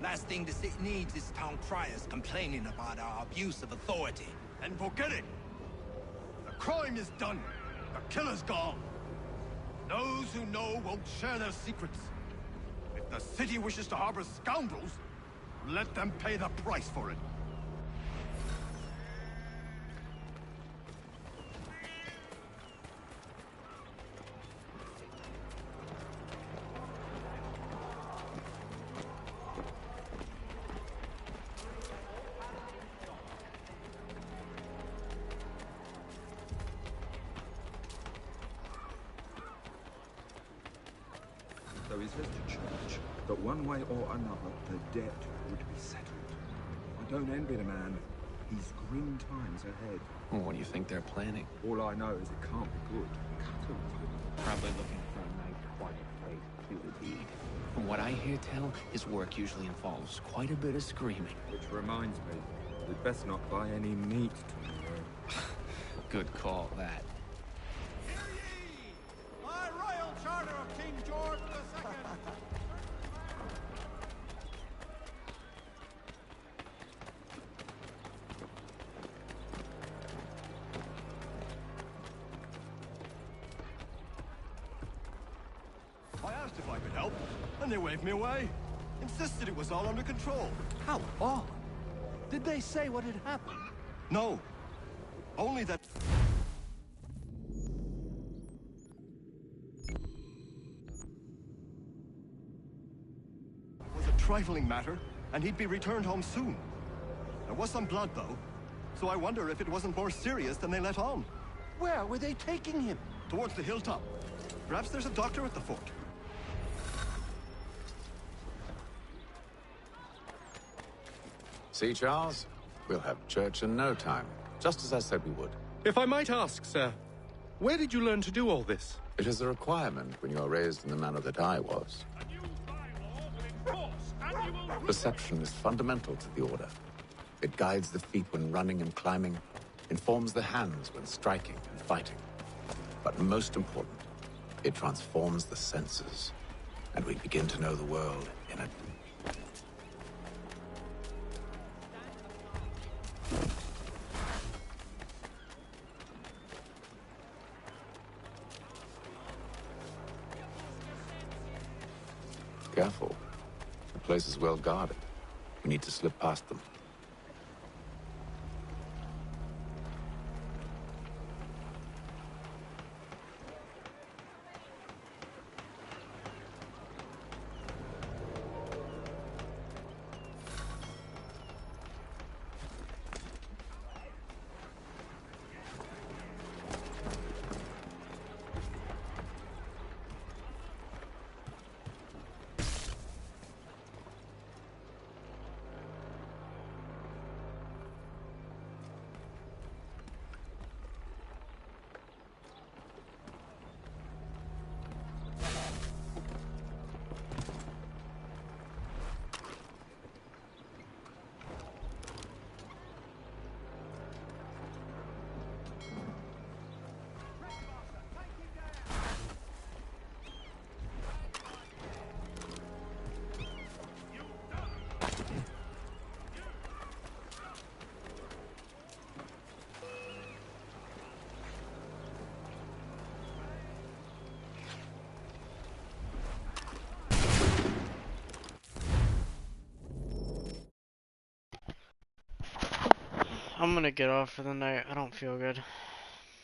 Last thing the city needs is town criers complaining about our abuse of authority. And forget it! The crime is done. The killer's gone. Those who know won't share their secrets. If the city wishes to harbor scoundrels, let them pay the price for it. So he says to Church that one way or another the debt would be settled. I don't envy the man. He's grim times ahead. Well, what do you think they're planning? All I know is it can't be good. Probably looking for a nice, quiet place to do the deed. From what I hear tell, his work usually involves quite a bit of screaming. Which reminds me, we'd best not buy any meat tomorrow. Good call, that. By Royal Charter of King George II. I asked if I could help, and they waved me away. Insisted it was all under control. How odd. Did they say what had happened? No. Only that... It was a trifling matter, and he'd be returned home soon. There was some blood, though, so I wonder if it wasn't more serious than they let on. Where were they taking him? Towards the hilltop. Perhaps there's a doctor at the fort. See, Charles? We'll have church in no time, just as I said we would. If I might ask, sir, where did you learn to do all this? It is a requirement when you are raised in the manner that I was. Perception is fundamental to the Order. It guides the feet when running and climbing, informs the hands when striking and fighting. But most important, it transforms the senses, and we begin to know the world in a... Careful. The place is well guarded. We need to slip past them. I'm gonna get off for the night. I don't feel good.